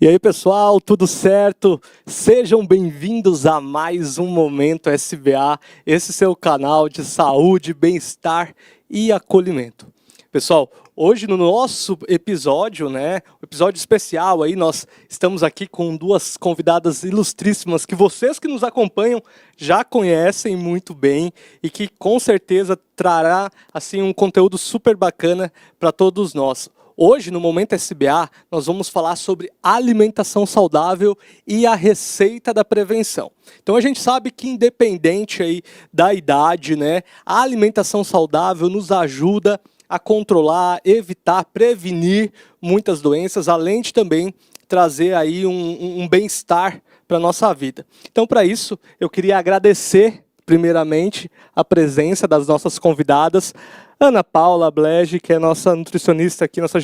E aí, pessoal, tudo certo? Sejam bem-vindos a mais um Momento SBA, esse seu canal de saúde, bem-estar e acolhimento. Pessoal, hoje no nosso episódio, um episódio especial aí, nós estamos aqui com duas convidadas ilustríssimas que vocês que nos acompanham já conhecem muito bem e que com certeza trará assim um conteúdo super bacana para todos nós. Hoje, no Momento SBA, nós vamos falar sobre alimentação saudável e a receita da prevenção. Então, a gente sabe que independente aí da idade, a alimentação saudável nos ajuda a controlar, evitar, prevenir muitas doenças, além de também trazer aí um bem-estar para a nossa vida. Então, para isso, eu queria agradecer, primeiramente, a presença das nossas convidadas, Ana Paula Blege, que é nossa nutricionista aqui, nossa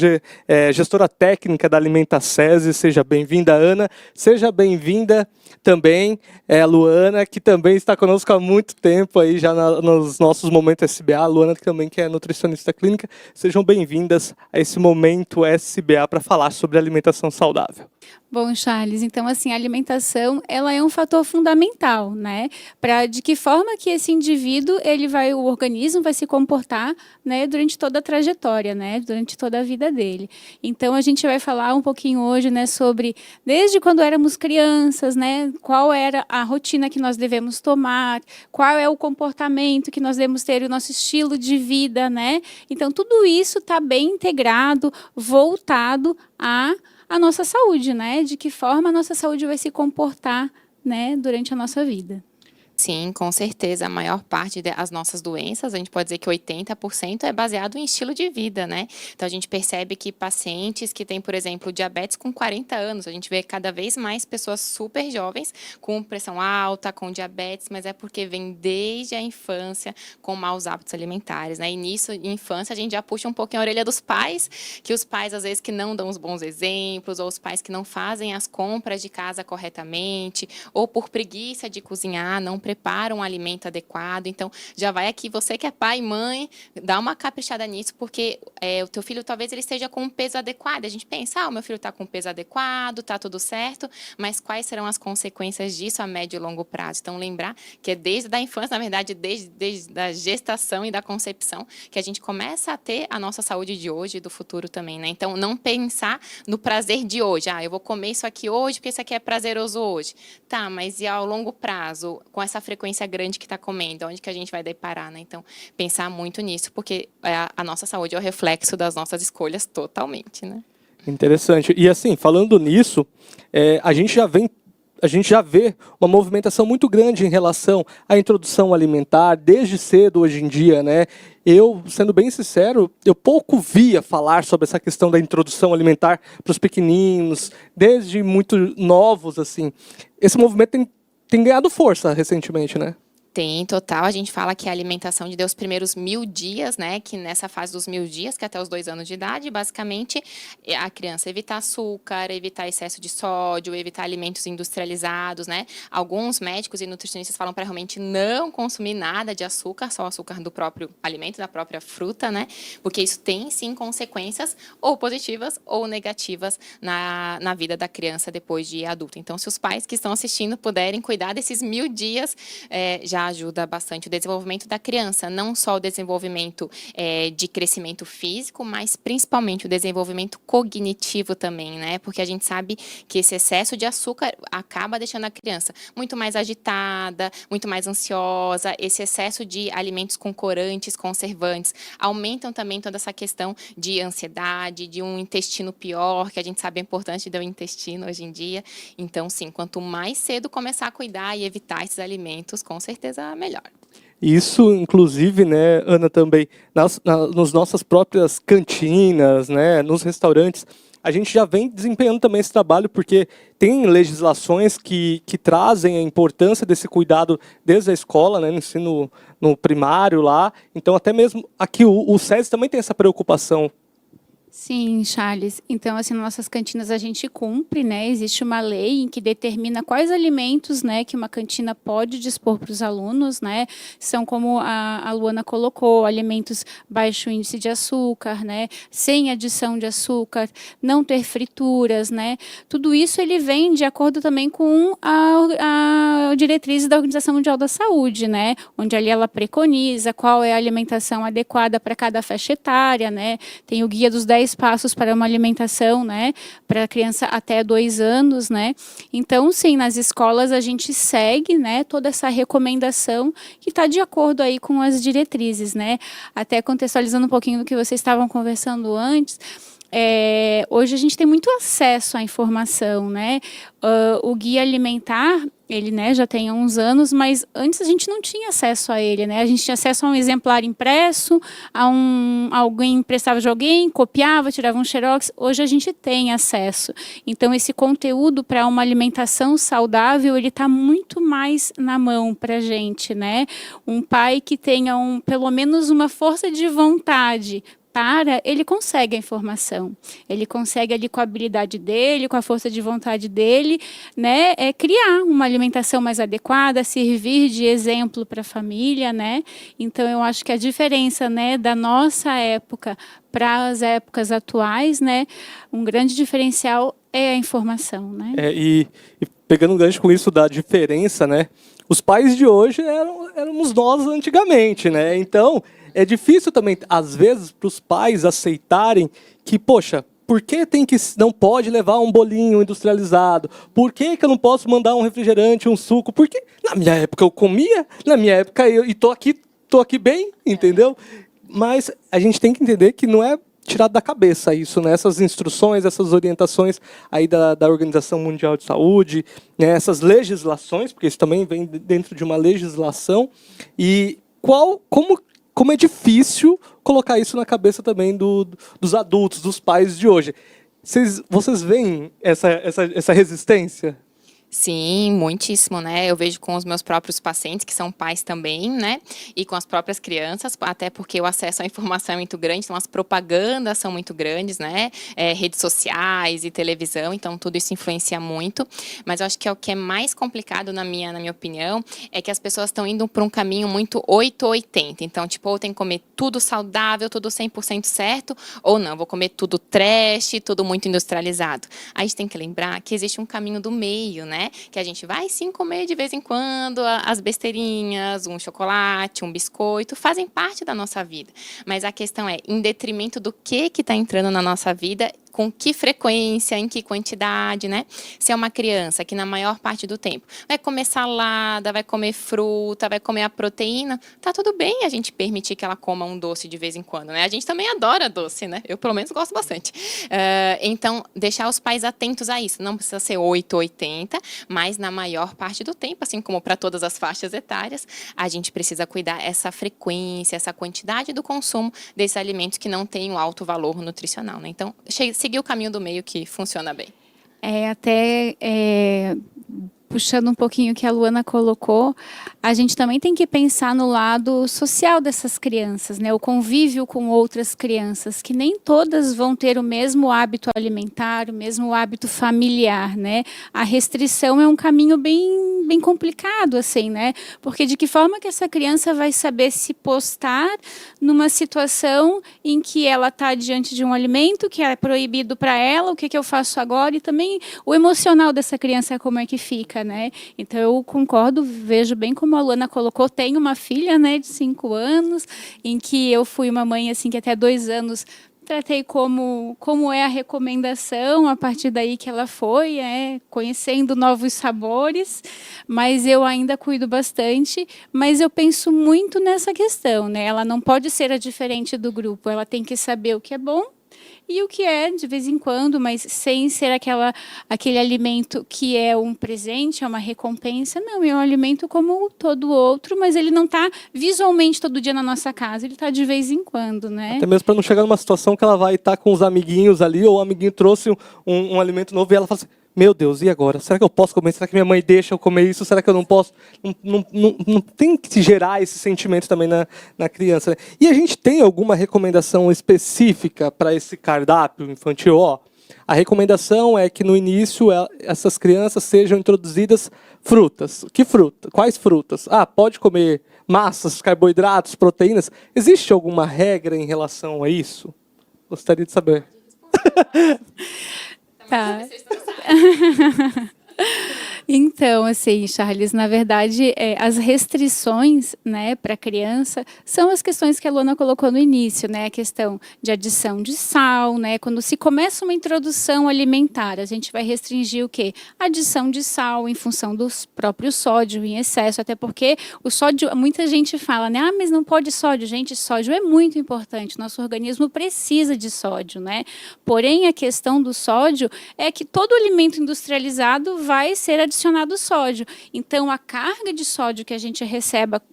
gestora técnica da Alimenta SESI. Seja bem-vinda, Ana. Seja bem-vinda também, Luana, que também está conosco há muito tempo aí, já nos nossos Momentos SBA. A Luana, que também que é nutricionista clínica. Sejam bem-vindas a esse Momento SBA para falar sobre alimentação saudável. Bom, Charles, então assim, a alimentação, ela é um fator fundamental, para de que forma que esse indivíduo, o organismo vai se comportar, durante toda a trajetória, durante toda a vida dele. Então a gente vai falar um pouquinho hoje, sobre desde quando éramos crianças, qual era a rotina que nós devemos tomar, qual é o comportamento que nós devemos ter, o nosso estilo de vida, Então tudo isso está bem integrado, voltado a nossa saúde, de que forma a nossa saúde vai se comportar, durante a nossa vida. Sim, com certeza. A maior parte das nossas doenças, a gente pode dizer que 80% é baseado em estilo de vida, Então, a gente percebe que pacientes que têm, por exemplo, diabetes com 40 anos, a gente vê cada vez mais pessoas super jovens com pressão alta, com diabetes, mas é porque vem desde a infância com maus hábitos alimentares, E nisso, em infância, a gente já puxa um pouquinho a orelha dos pais, que os pais, às vezes, que não dão os bons exemplos, ou os pais que não fazem as compras de casa corretamente, ou por preguiça de cozinhar, não prepara um alimento adequado. Então, já vai aqui, você que é pai e mãe, dá uma caprichada nisso, porque o teu filho talvez ele esteja com um peso adequado. A gente pensa, o meu filho está com um peso adequado, está tudo certo, mas quais serão as consequências disso a médio e longo prazo? Então, lembrar que é desde a infância, na verdade, desde a gestação e da concepção, que a gente começa a ter a nossa saúde de hoje e do futuro também, Então, não pensar no prazer de hoje. Eu vou comer isso aqui hoje, porque isso aqui é prazeroso hoje. Tá, mas e ao longo prazo, com essa frequência grande que está comendo, onde que a gente vai deparar, Então, pensar muito nisso, porque a nossa saúde é o reflexo das nossas escolhas totalmente, Interessante. E assim, falando nisso, a gente já vê uma movimentação muito grande em relação à introdução alimentar, desde cedo hoje em dia, Eu, sendo bem sincero, eu pouco via falar sobre essa questão da introdução alimentar para os pequeninos, desde muito novos, assim. Esse movimento tem ganhado força recentemente, Tem, total. A gente fala que a alimentação de Deus primeiros 1000 dias, Que nessa fase dos 1000 dias, que é até os 2 anos de idade, basicamente, a criança evitar açúcar, evitar excesso de sódio, evitar alimentos industrializados, Alguns médicos e nutricionistas falam para realmente não consumir nada de açúcar, só o açúcar do próprio alimento, da própria fruta, Porque isso tem, sim, consequências ou positivas ou negativas na vida da criança depois de adulta. Então, se os pais que estão assistindo puderem cuidar desses 1000 dias, já ajuda bastante o desenvolvimento da criança, não só o desenvolvimento de crescimento físico, mas principalmente o desenvolvimento cognitivo também, Porque a gente sabe que esse excesso de açúcar acaba deixando a criança muito mais agitada, muito mais ansiosa. Esse excesso de alimentos com corantes, conservantes, aumentam também toda essa questão de ansiedade, de um intestino pior, que a gente sabe a importância do intestino hoje em dia. Então, sim, quanto mais cedo começar a cuidar e evitar esses alimentos, com certeza melhor. Isso, inclusive, Ana, também, nas nossas próprias cantinas, nos restaurantes, a gente já vem desempenhando também esse trabalho, porque tem legislações que trazem a importância desse cuidado desde a escola, no ensino no primário lá. Então, até mesmo aqui o SESI também tem essa preocupação. Sim, Charles. Então, assim, nas nossas cantinas a gente cumpre, né? Existe uma lei em que determina quais alimentos, né, que uma cantina pode dispor para os alunos, né? São como a Luana colocou, alimentos baixo índice de açúcar, né? Sem adição de açúcar, não ter frituras, né? Tudo isso ele vem de acordo também com a diretriz da Organização Mundial da Saúde, né? Onde ali ela preconiza qual é a alimentação adequada para cada faixa etária, né? Tem o guia dos 10 passos para uma alimentação, né, para a criança até 2 anos, né. Então, sim, nas escolas a gente segue, né, toda essa recomendação que está de acordo aí com as diretrizes, né. Até contextualizando um pouquinho do que vocês estavam conversando antes, hoje a gente tem muito acesso à informação, né? O guia alimentar, ele, né, já tem há uns anos, mas antes a gente não tinha acesso a ele, né? A gente tinha acesso a um exemplar impresso, alguém emprestava de alguém, copiava, tirava um xerox. Hoje a gente tem acesso. Então esse conteúdo para uma alimentação saudável, ele está muito mais na mão para a gente, né? Um pai que tenha pelo menos uma força de vontade ele consegue a informação, ele consegue ali com a habilidade dele, com a força de vontade dele, né, criar uma alimentação mais adequada, servir de exemplo para a família, né. Então eu acho que a diferença, né, da nossa época para as épocas atuais, né, um grande diferencial é a informação, né. E pegando um gancho com isso da diferença, né, os pais de hoje éramos nós antigamente, né, então é difícil também, às vezes, para os pais aceitarem que, poxa, por que não pode levar um bolinho industrializado? Por que eu não posso mandar um refrigerante, um suco? Porque na minha época eu comia, na minha época e tô aqui bem, entendeu? Mas a gente tem que entender que não é tirado da cabeça isso, né? Essas instruções, essas orientações aí da Organização Mundial de Saúde, né? Essas legislações, porque isso também vem dentro de uma legislação. E como é difícil colocar isso na cabeça também dos adultos, dos pais de hoje. Vocês veem essa resistência? Sim, muitíssimo, né? Eu vejo com os meus próprios pacientes, que são pais também, né? E com as próprias crianças, até porque o acesso à informação é muito grande, então as propagandas são muito grandes, né? Redes sociais e televisão, então tudo isso influencia muito. Mas eu acho que o que é mais complicado, na minha opinião, é que as pessoas estão indo por um caminho muito 8-80. Então, tipo, ou tem que comer tudo saudável, tudo 100% certo, ou não, vou comer tudo trash, tudo muito industrializado. A gente tem que lembrar que existe um caminho do meio, né? Que a gente vai sim comer de vez em quando as besteirinhas, um chocolate, um biscoito, fazem parte da nossa vida. Mas a questão é, em detrimento do que está entrando na nossa vida, com que frequência, em que quantidade, né? Se é uma criança que na maior parte do tempo vai comer salada, vai comer fruta, vai comer a proteína, tá tudo bem a gente permitir que ela coma um doce de vez em quando, né? A gente também adora doce, né? Eu, pelo menos, gosto bastante. Então, deixar os pais atentos a isso. Não precisa ser 8-80, mas na maior parte do tempo, assim como para todas as faixas etárias, a gente precisa cuidar essa frequência, essa quantidade do consumo desses alimentos que não têm um alto valor nutricional, né? Então, seguir o caminho do meio que funciona bem. Puxando um pouquinho o que a Luana colocou, a gente também tem que pensar no lado social dessas crianças, né? O convívio com outras crianças, que nem todas vão ter o mesmo hábito alimentar, o mesmo hábito familiar, né? A restrição é um caminho bem complicado, assim, né? Porque de que forma que essa criança vai saber se postar numa situação em que ela está diante de um alimento que é proibido para ela, o que eu faço agora? E também o emocional dessa criança, como é que fica, né? Então eu concordo, vejo bem como a Luana colocou, tenho uma filha, né, de 5 anos, em que eu fui uma mãe assim que até 2 anos tratei como é a recomendação, a partir daí que ela foi, conhecendo novos sabores, mas eu ainda cuido bastante, mas eu penso muito nessa questão, né? Ela não pode ser a diferente do grupo, ela tem que saber o que é bom e o que é de vez em quando, mas sem ser aquele alimento que é um presente, é uma recompensa. Não, é um alimento como todo outro, mas ele não está visualmente todo dia na nossa casa, ele está de vez em quando, né? Até mesmo para não chegar numa situação que ela vai estar com os amiguinhos ali, ou o amiguinho trouxe um alimento novo e ela fala assim, meu Deus, e agora? Será que eu posso comer? Será que minha mãe deixa eu comer isso? Será que eu não posso? Não tem que gerar esse sentimento também na criança, né? E a gente tem alguma recomendação específica para esse cardápio infantil? Ó, a recomendação é que no início essas crianças sejam introduzidas frutas. Que fruta? Quais frutas? Ah, pode comer massas, carboidratos, proteínas. Existe alguma regra em relação a isso? Gostaria de saber. Tá. Então, assim, Charles, na verdade, as restrições, né, para a criança são as questões que a Luana colocou no início, né, a questão de adição de sal, né, quando se começa uma introdução alimentar, a gente vai restringir o quê? Adição de sal em função do próprio sódio em excesso, até porque o sódio, muita gente fala, né, ah, mas não pode sódio. Gente, sódio é muito importante, nosso organismo precisa de sódio, né, porém a questão do sódio é que todo alimento industrializado vai ser adicionado sódio. Então, a carga de sódio que a gente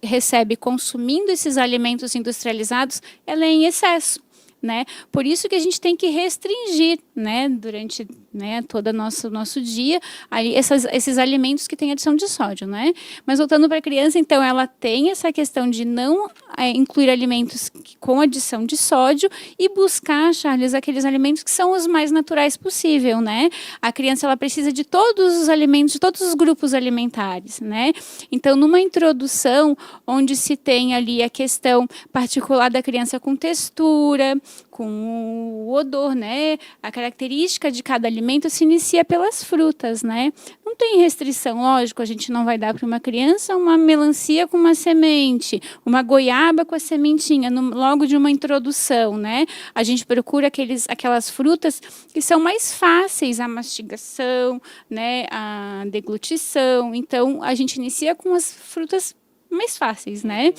recebe consumindo esses alimentos industrializados, ela é em excesso, né? Por isso que a gente tem que restringir, né, durante, né, todo o nosso dia, aí esses alimentos que têm adição de sódio, né? Mas voltando para a criança, então, ela tem essa questão de não incluir alimentos com adição de sódio e buscar, Charles, aqueles alimentos que são os mais naturais possível, né? A criança, ela precisa de todos os alimentos, de todos os grupos alimentares, né? Então, numa introdução, onde se tem ali a questão particular da criança com textura, com o odor, né? A característica de cada alimento se inicia pelas frutas, né? Não tem restrição, lógico, a gente não vai dar para uma criança uma melancia com uma semente, uma goiaba com a sementinha, logo de uma introdução, né? A gente procura aquelas frutas que são mais fáceis a mastigação, né? A deglutição. Então, a gente inicia com as frutas mais fáceis, né?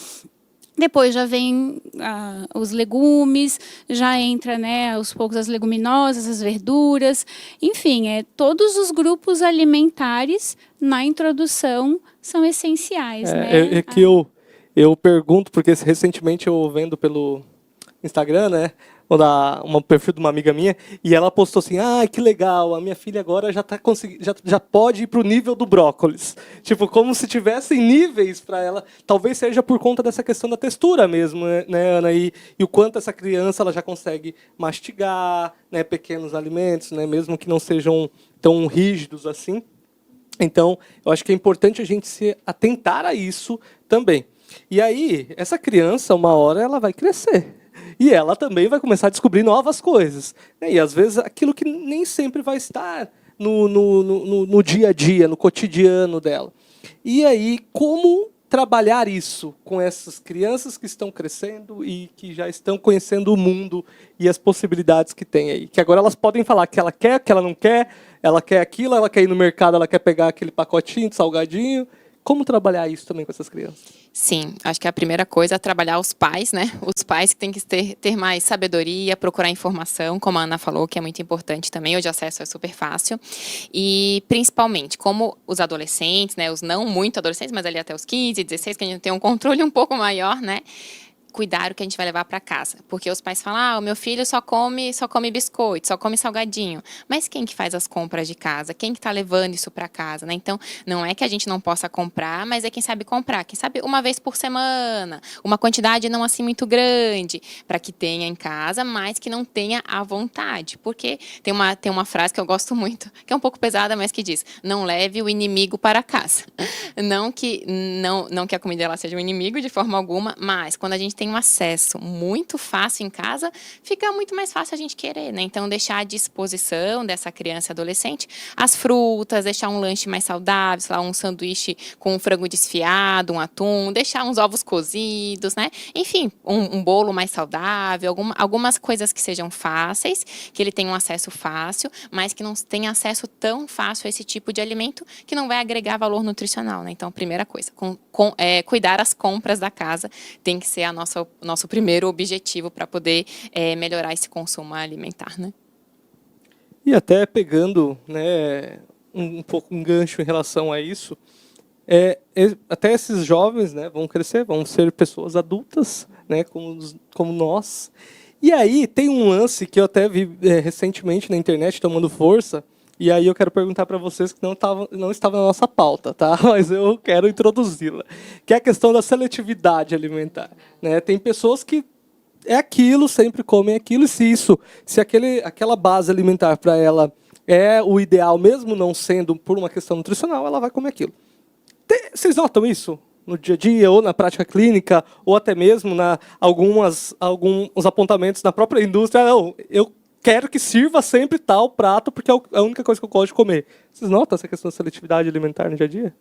Depois já vem os legumes, já entra, né, aos poucos as leguminosas, as verduras, enfim, todos os grupos alimentares na introdução são essenciais, né? É que eu pergunto, porque recentemente eu vendo pelo Instagram, né, um perfil de uma amiga minha, e ela postou assim, ah, que legal, a minha filha agora já tá já pode ir para o nível do brócolis. Tipo, como se tivessem níveis para ela. Talvez seja por conta dessa questão da textura mesmo, né, Ana? E o quanto essa criança ela já consegue mastigar, né, pequenos alimentos, né, mesmo que não sejam tão rígidos assim. Então, eu acho que é importante a gente se atentar a isso também. E aí, essa criança, uma hora, ela vai crescer. E ela também vai começar a descobrir novas coisas. E, às vezes, aquilo que nem sempre vai estar no dia a dia, no cotidiano dela. E aí, como trabalhar isso com essas crianças que estão crescendo e que já estão conhecendo o mundo e as possibilidades que tem aí? Que agora elas podem falar que ela quer, que ela não quer, ela quer aquilo, ela quer ir no mercado, ela quer pegar aquele pacotinho de salgadinho. Como trabalhar isso também com essas crianças? Sim, acho que a primeira coisa é trabalhar os pais, né? Os pais que têm que ter mais sabedoria, procurar informação, como a Ana falou, que é muito importante também, hoje o acesso é super fácil. E, principalmente, como os adolescentes, né? Os não muito adolescentes, mas ali até os 15, 16, que a gente tem um controle um pouco maior, né? Cuidar o que a gente vai levar para casa. Porque os pais falam, ah, o meu filho só come biscoito, só come salgadinho. Mas quem que faz as compras de casa? Quem que está levando isso para casa, né? Então, não é que a gente não possa comprar, mas é quem sabe comprar. Quem sabe uma vez por semana, uma quantidade não assim muito grande, para que tenha em casa, mas que não tenha à vontade. Porque tem uma frase que eu gosto muito, que é um pouco pesada, mas que diz, não leve o inimigo para casa. Não que a comida ela seja um inimigo de forma alguma, mas quando a gente tem um acesso muito fácil em casa, fica muito mais fácil a gente querer, né? Então, deixar à disposição dessa criança e adolescente as frutas, deixar um lanche mais saudável, sei lá, um sanduíche com um frango desfiado, um atum, deixar uns ovos cozidos, né? Enfim, um bolo mais saudável, algumas coisas que sejam fáceis, que ele tenha um acesso fácil, mas que não tenha acesso tão fácil a esse tipo de alimento que não vai agregar valor nutricional, né? Então, primeira coisa, cuidar as compras da casa tem que ser nosso primeiro objetivo para poder melhorar esse consumo alimentar, né? E até pegando, né, um pouco um gancho em relação a isso, até esses jovens, né, vão crescer, vão ser pessoas adultas, né, como nós. E aí tem um lance que eu até vi recentemente na internet tomando força, E aí eu quero perguntar para vocês que não estava na nossa pauta, tá? Mas eu quero introduzi-la, que é a questão da seletividade alimentar, né? Tem pessoas que é aquilo, sempre comem aquilo, e se aquela base alimentar para ela é o ideal, mesmo não sendo por uma questão nutricional, ela vai comer aquilo. Vocês notam isso no dia a dia, ou na prática clínica, ou até mesmo alguns apontamentos na própria indústria? Não, eu quero que sirva sempre tal prato, porque é a única coisa que eu gosto de comer. Vocês notam essa questão da seletividade alimentar no dia a dia?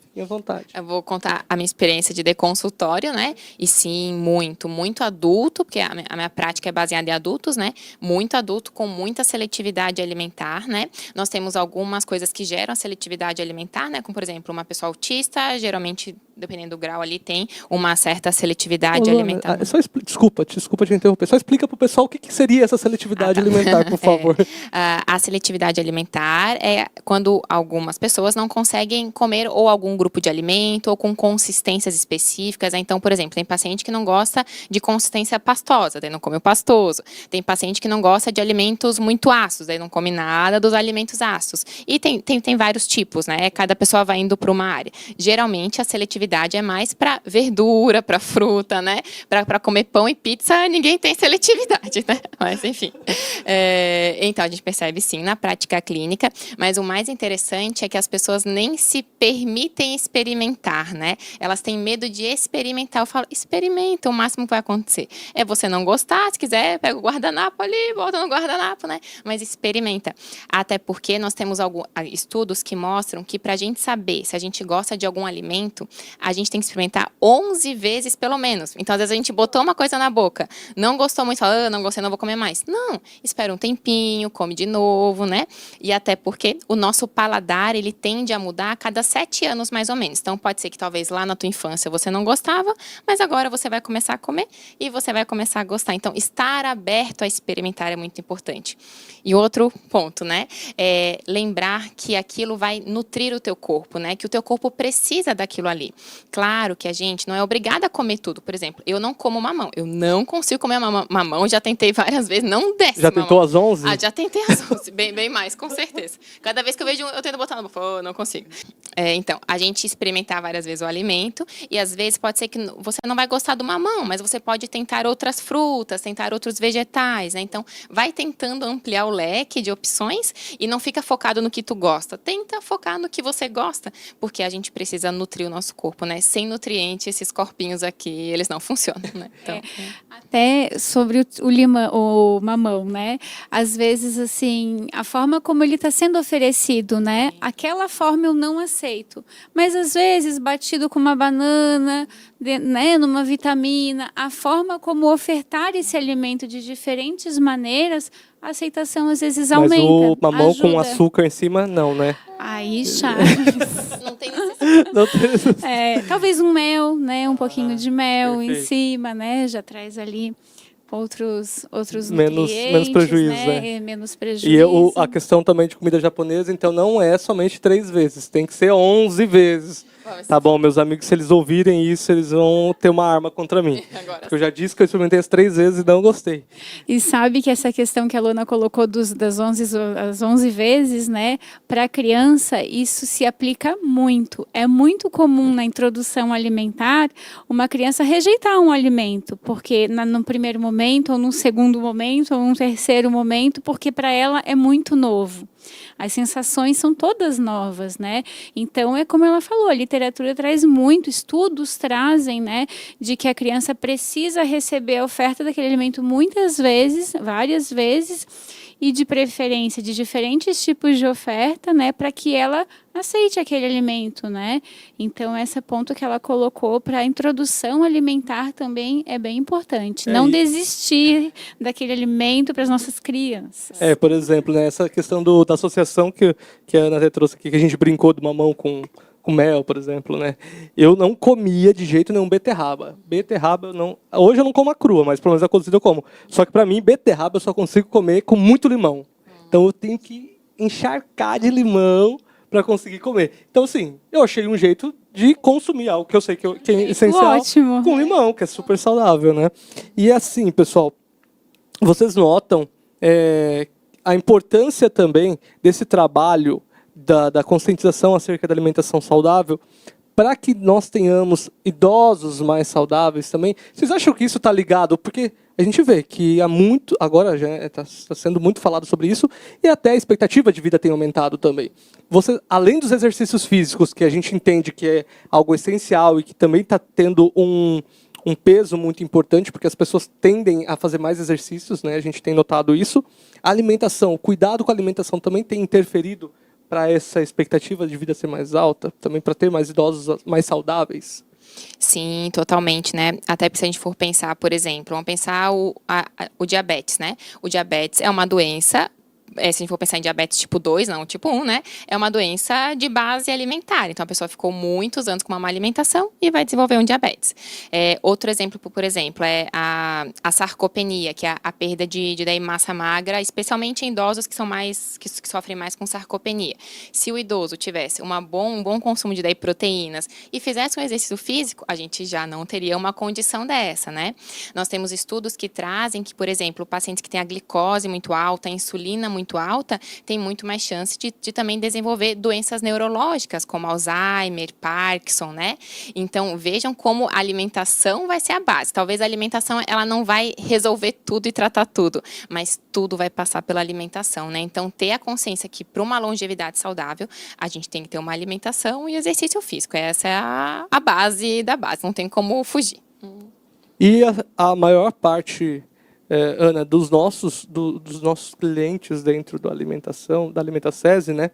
Fiquem à vontade. Eu vou contar a minha experiência de consultório, né? E sim, muito adulto, porque a minha prática é baseada em adultos, né? Muito adulto com muita seletividade alimentar, né? Nós temos algumas coisas que geram a seletividade alimentar, né? Como, por exemplo, uma pessoa autista, geralmente, dependendo do grau ali, tem uma certa seletividade alimentar. Desculpa te interromper. Só explica para o pessoal o que seria essa seletividade alimentar, por favor. A seletividade alimentar é quando algumas pessoas não conseguem comer ou algum grupo de alimento ou com consistências específicas. Então, por exemplo, tem paciente que não gosta de consistência pastosa, daí não come o pastoso. Tem paciente que não gosta de alimentos muito ácidos, daí não come nada dos alimentos ácidos. E tem vários tipos, né? Cada pessoa vai indo para uma área. Geralmente, a seletividade é mais para verdura, para fruta, né? Para comer pão e pizza, ninguém tem seletividade, né? Mas, enfim. Então, a gente percebe, sim, na prática clínica. Mas o mais interessante é que as pessoas nem se permitem experimentar, né? Elas têm medo de experimentar. Eu falo, experimenta, o máximo que vai acontecer é você não gostar, se quiser, pega o guardanapo ali, bota no guardanapo, né? Mas experimenta. Até porque nós temos estudos que mostram que para a gente saber se a gente gosta de algum alimento, a gente tem que experimentar 11 vezes pelo menos. Então, às vezes a gente botou uma coisa na boca, não gostou muito, fala, não gostei, não vou comer mais. Não, espera um tempinho, come de novo, né? E até porque o nosso paladar, ele tende a mudar a cada 7 anos, mais ou menos. Então, pode ser que talvez lá na tua infância você não gostava, mas agora você vai começar a comer e você vai começar a gostar. Então, estar aberto a experimentar é muito importante. E outro ponto, né? É lembrar que aquilo vai nutrir o teu corpo, né? Que o teu corpo precisa daquilo ali. Claro que a gente não é obrigada a comer tudo. Por exemplo, eu não como mamão. Eu não consigo comer mamão. Já tentei várias vezes, não desce Já tentou às 11? Já tentei às 11. Bem mais, com certeza. Cada vez que eu vejo eu tento botar na boca, não consigo. Então, a gente experimentar várias vezes o alimento e às vezes pode ser que você não vai gostar do mamão, mas você pode tentar outras frutas, tentar outros vegetais, né? Então, vai tentando ampliar o leque de opções e não fica focado no que tu gosta. Tenta focar no que você gosta, porque a gente precisa nutrir o nosso corpo, né? Sem nutrientes, esses corpinhos aqui, eles não funcionam, né? Então, Até sobre o mamão, né? Às vezes, assim, a forma como ele está sendo oferecido, né? Aquela forma eu não aceito. Mas, às vezes, batido com uma banana, né? Numa vitamina, a forma como ofertar esse alimento de diferentes maneiras, a aceitação, às vezes, aumenta. Mas o mamão ajuda. com açúcar em cima, não, né? Aí, Charles. não tem necessidade. Não tem... Talvez um mel, né? Um pouquinho de mel perfeito. em cima, né? Já traz ali outros menos nutrientes, prejuízo, né? Menos prejuízo. E a questão também de comida japonesa, então não é somente 3 vezes, tem que ser 11 vezes. Tá bom, meus amigos, se eles ouvirem isso, eles vão ter uma arma contra mim. Porque eu já disse que eu experimentei as 3 vezes e não gostei. E sabe que essa questão que a Luna colocou das 11 vezes, né? Para a criança, isso se aplica muito. É muito comum na introdução alimentar uma criança rejeitar um alimento, porque no primeiro momento, ou no segundo momento, ou no terceiro momento, porque para ela é muito novo. As sensações são todas novas, né? Então, é como ela falou, a literatura traz muito, estudos trazem, né? De que a criança precisa receber a oferta daquele alimento muitas vezes, várias vezes, e de preferência de diferentes tipos de oferta, né? Para que ela aceite aquele alimento, né? Então, esse ponto que ela colocou para a introdução alimentar também é bem importante. Não desistir daquele alimento para as nossas crianças. Por exemplo, né, essa questão da associação que a Ana até trouxe aqui, que a gente brincou do mamão com mel, por exemplo, né? Eu não comia de jeito nenhum beterraba. Beterraba, hoje eu não como a crua, mas pelo menos a cozida eu como. Só que para mim, beterraba eu só consigo comer com muito limão. Então eu tenho que encharcar de limão para conseguir comer. Então, assim, eu achei um jeito de consumir algo que eu sei que é essencial. Ótimo. Com limão, que é super saudável, né? E assim, pessoal, vocês notam a importância também desse trabalho da conscientização acerca da alimentação saudável para que nós tenhamos idosos mais saudáveis também. Vocês acham que isso está ligado? Porque a gente vê que há muito, agora já está sendo muito falado sobre isso, e até a expectativa de vida tem aumentado também. Você, além dos exercícios físicos, que a gente entende que é algo essencial e que também está tendo um peso muito importante, porque as pessoas tendem a fazer mais exercícios, né? A gente tem notado isso. A alimentação, o cuidado com a alimentação também tem interferido para essa expectativa de vida ser mais alta, também para ter mais idosos mais saudáveis? Sim, totalmente, né? Até se a gente for pensar, por exemplo, vamos pensar o diabetes, né? O diabetes é uma doença, se a gente for pensar em diabetes tipo 2, não tipo 1, né? É uma doença de base alimentar. Então, a pessoa ficou muitos anos com uma má alimentação e vai desenvolver um diabetes. Outro exemplo, por exemplo, é a sarcopenia, que é a perda de massa magra, especialmente em idosos que sofrem mais com sarcopenia. Se o idoso tivesse um bom consumo de proteínas e fizesse um exercício físico, a gente já não teria uma condição dessa, né? Nós temos estudos que trazem que, por exemplo, pacientes que têm a glicose muito alta, a insulina muito alta, tem muito mais chance de também desenvolver doenças neurológicas, como Alzheimer, Parkinson, né? Então, vejam como a alimentação vai ser a base. Talvez a alimentação, ela não vai resolver tudo e tratar tudo, mas tudo vai passar pela alimentação, né? Então, ter a consciência que para uma longevidade saudável, a gente tem que ter uma alimentação e exercício físico. Essa é a base da base, não tem como fugir. E a maior parte, Ana, dos nossos clientes dentro da Alimentacese, né,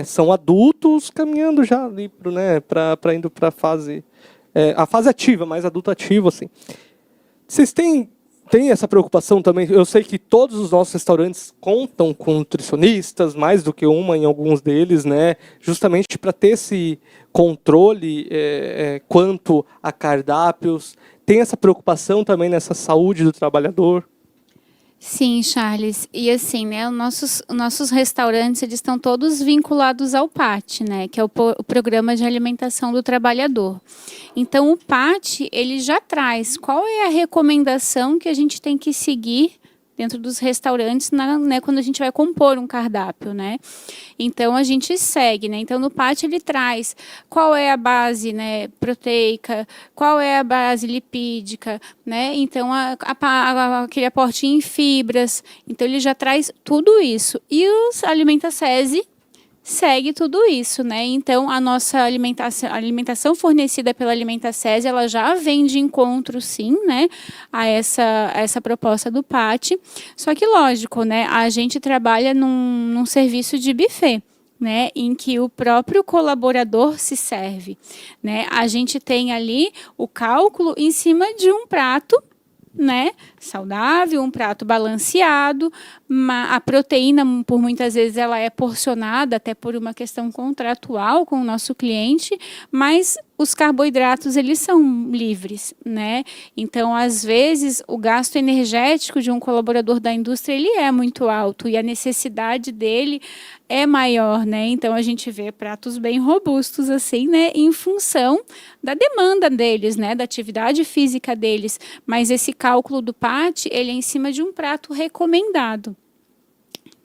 são adultos caminhando já ali para indo para a fase ativa, mais adulto ativo, assim. Vocês têm essa preocupação também? Eu sei que todos os nossos restaurantes contam com nutricionistas, mais do que uma em alguns deles, né, justamente para ter esse controle quanto a cardápios. Tem essa preocupação também nessa saúde do trabalhador? Sim, Charles. E assim, né, os nossos restaurantes, eles estão todos vinculados ao PAT, né, que é o Programa de Alimentação do Trabalhador. Então, o PAT, ele já traz qual é a recomendação que a gente tem que seguir dentro dos restaurantes, né, quando a gente vai compor um cardápio, né? Então, a gente segue, né? Então, no PAT ele traz qual é a base, né, proteica, qual é a base lipídica, né? Então, aquele aporte em fibras. Então, ele já traz tudo isso. E os Alimentacese segue tudo isso, né? Então, a nossa alimentação fornecida pela Alimentacese, ela já vem de encontro, sim, né, a essa proposta do PAT. Só que, lógico, né, a gente trabalha num serviço de buffet, né, em que o próprio colaborador se serve, né? A gente tem ali o cálculo em cima de um prato, né, saudável, um prato balanceado, a proteína, por muitas vezes, ela é porcionada até por uma questão contratual com o nosso cliente, mas os carboidratos, eles são livres, né? Então, às vezes, o gasto energético de um colaborador da indústria, ele é muito alto e a necessidade dele é maior, né? Então, a gente vê pratos bem robustos, assim, né, em função da demanda deles, né, da atividade física deles, mas esse cálculo do PAT, ele é em cima de um prato recomendado.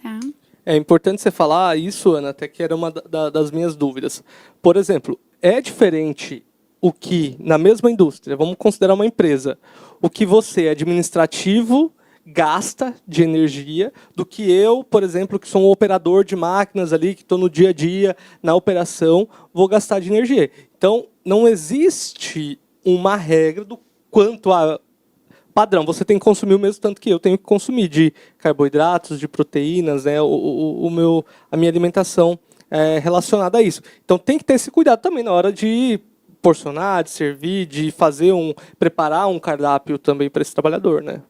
Tá? É importante você falar isso, Ana, até que era uma das minhas dúvidas. Por exemplo, é diferente o que, na mesma indústria, vamos considerar uma empresa, o que você, administrativo, gasta de energia, do que eu, por exemplo, que sou um operador de máquinas ali, que estou no dia a dia, na operação, vou gastar de energia. Então, não existe uma regra do quanto a padrão, você tem que consumir o mesmo tanto que eu tenho que consumir de carboidratos, de proteínas, né, a minha alimentação relacionada a isso. Então tem que ter esse cuidado também na hora de porcionar, de servir, de preparar um cardápio também para esse trabalhador, né?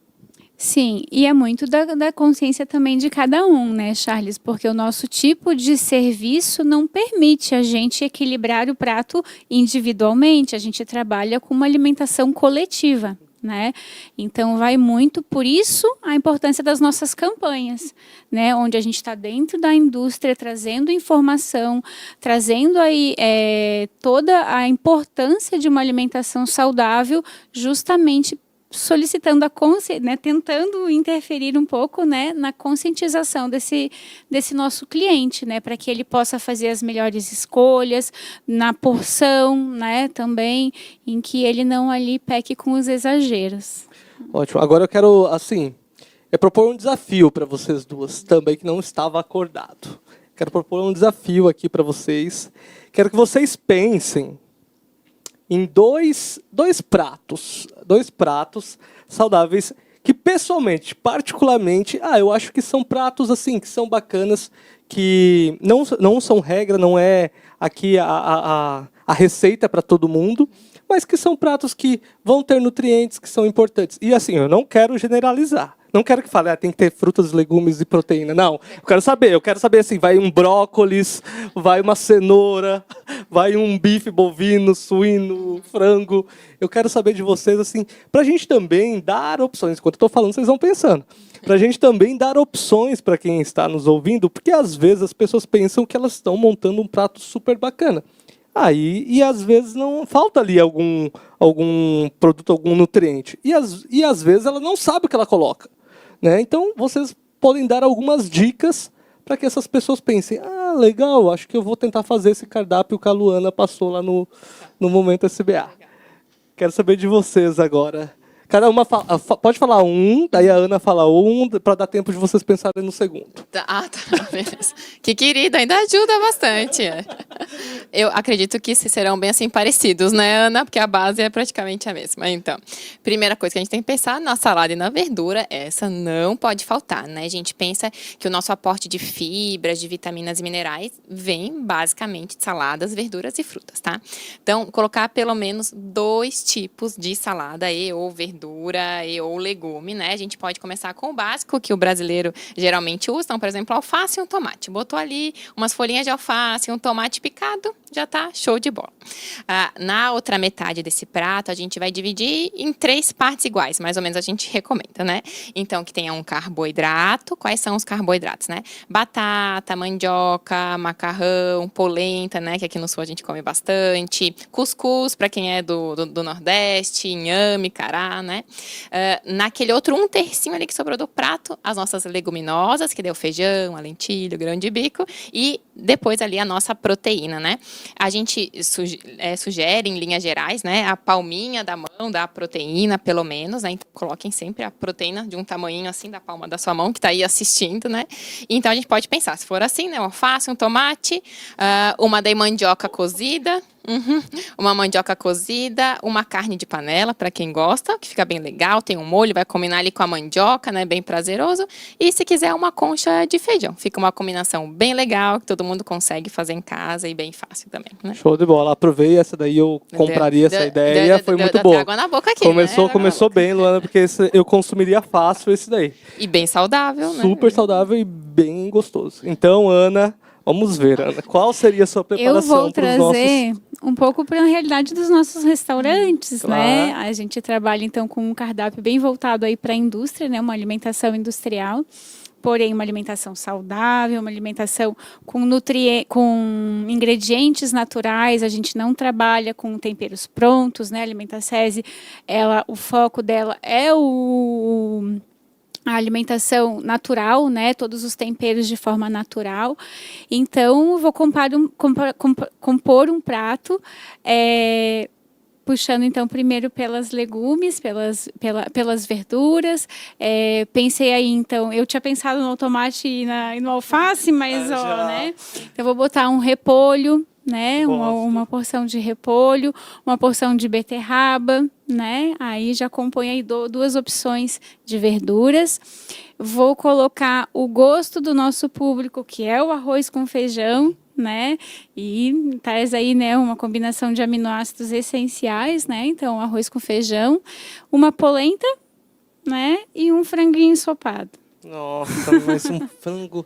Sim, e é muito da consciência também de cada um, né, Charles? Porque o nosso tipo de serviço não permite a gente equilibrar o prato individualmente, a gente trabalha com uma alimentação coletiva, né? Então, vai muito, por isso, a importância das nossas campanhas, né? Onde a gente está dentro da indústria, trazendo informação, trazendo aí toda a importância de uma alimentação saudável, justamente solicitando né, tentando interferir um pouco, né, na conscientização desse nosso cliente, né, para que ele possa fazer as melhores escolhas, na porção, né, também, em que ele não ali peque com os exageros. Ótimo. Agora eu quero, assim, propor um desafio para vocês duas também, que não estava acordado. Quero propor um desafio aqui para vocês. Quero que vocês pensem em dois pratos saudáveis que, pessoalmente, particularmente, eu acho que são pratos assim, que são bacanas, que não são regra, não é aqui a receita para todo mundo, mas que são pratos que vão ter nutrientes que são importantes. E assim, eu não quero generalizar. Não quero que fale, tem que ter frutas, legumes e proteína. Não, eu quero saber assim, vai um brócolis, vai uma cenoura, vai um bife bovino, suíno, frango. Eu quero saber de vocês, assim, para a gente também dar opções. Enquanto eu estou falando, vocês vão pensando. Para a gente também dar opções para quem está nos ouvindo, porque às vezes as pessoas pensam que elas estão montando um prato super bacana. E às vezes não falta ali algum produto, algum nutriente. E às vezes ela não sabe o que ela coloca. Né? Então, vocês podem dar algumas dicas para que essas pessoas pensem, legal, acho que eu vou tentar fazer esse cardápio que a Luana passou lá no Momento SBA. Quero saber de vocês agora. Cada uma pode falar um, daí a Ana fala um, para dar tempo de vocês pensarem no segundo. Tá, beleza. Que querido, ainda ajuda bastante. Eu acredito que serão bem assim parecidos, né, Ana? Porque a base é praticamente a mesma. Então, primeira coisa que a gente tem que pensar, na salada e na verdura, essa não pode faltar, né? A gente pensa que o nosso aporte de fibras, de vitaminas e minerais vem basicamente de saladas, verduras e frutas, tá? Então, colocar pelo menos 2 tipos de salada ou verdura ou legume, né? A gente pode começar com o básico, que o brasileiro geralmente usa. Então, por exemplo, alface e um tomate. Botou ali umas folhinhas de alface, um tomate picado, já tá show de bola. Na outra metade desse prato, a gente vai dividir em 3 partes iguais, mais ou menos a gente recomenda, né? Então, que tenha um carboidrato. Quais são os carboidratos, né? Batata, mandioca, macarrão, polenta, né? Que aqui no sul a gente come bastante. Cuscuz, para quem é do Nordeste, inhame, cará, né? Naquele outro 1/3 ali que sobrou do prato, as nossas leguminosas, que deu feijão, a lentilha, o grão de bico, e depois ali a nossa proteína, né? A gente sugere, em linhas gerais, né, a palminha da mão da proteína, pelo menos, né? Então, coloquem sempre a proteína de um tamanhinho assim da palma da sua mão, que está aí assistindo, né? Então, a gente pode pensar, se for assim, né, um alface, um tomate, uma daí mandioca cozida, uma mandioca cozida, uma carne de panela, para quem gosta, que fica bem legal, tem um molho, vai combinar ali com a mandioca, né, bem prazeroso. E se quiser, uma concha de feijão. Fica uma combinação bem legal, que todo mundo consegue fazer em casa e bem fácil também, né? Show de bola. Aprovei essa daí, eu compraria essa ideia, foi muito boa. Água na boca aqui, começou bem, Luana, porque eu consumiria fácil esse daí. E bem saudável, né? Super saudável e bem gostoso. Então, Ana, vamos ver, Ana, qual seria a sua preparação? Eu vou trazer um pouco para a realidade dos nossos restaurantes, claro, né? A gente trabalha, então, com um cardápio bem voltado aí para a indústria, né? Uma alimentação industrial, porém uma alimentação saudável, uma alimentação com ingredientes naturais. A gente não trabalha com temperos prontos, né? A Alimentacese, o foco dela é a alimentação natural, né? Todos os temperos de forma natural. Então, eu vou compor um prato, puxando, então, primeiro pelas legumes, pelas verduras. Pensei aí, então, eu tinha pensado no tomate e no alface, mas, né? Eu vou botar um repolho, né? Uma porção de repolho, uma porção de beterraba, né? Aí já compõe aí 2 opções de verduras. Vou colocar o gosto do nosso público, que é o arroz com feijão, né? E traz aí, né, uma combinação de aminoácidos essenciais, né? Então, arroz com feijão, uma polenta, né? E um franguinho ensopado. Nossa, mas um frango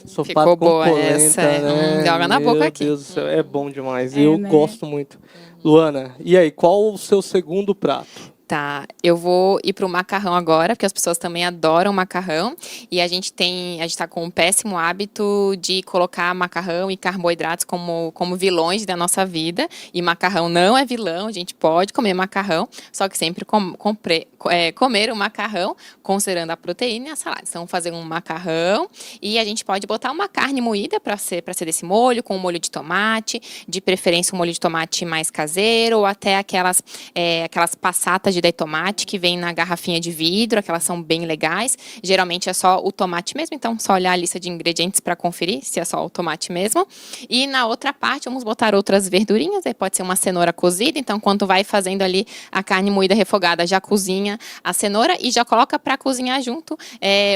ensopado Ficou com boa polenta, essa, né? joga na boca aqui. Meu Deus do céu, é bom demais. Eu né? gosto muito. Luana, e aí, qual o seu segundo prato? Tá, eu vou ir para o macarrão agora, porque as pessoas também adoram macarrão. E a gente está com um péssimo hábito de colocar macarrão e carboidratos como vilões da nossa vida. E macarrão não é vilão, a gente pode comer macarrão, só que sempre comer o macarrão considerando a proteína e a salada. Então, fazer um macarrão e a gente pode botar uma carne moída para ser desse molho, com um molho de tomate, de preferência um molho de tomate mais caseiro, ou até aquelas passatas de tomate que vem na garrafinha de vidro, aquelas são bem legais. Geralmente é só o tomate mesmo, então só olhar a lista de ingredientes para conferir se é só o tomate mesmo. E na outra parte vamos botar outras verdurinhas, aí pode ser uma cenoura cozida, então quando vai fazendo ali a carne moída refogada, já cozinha a cenoura e já coloca para cozinhar junto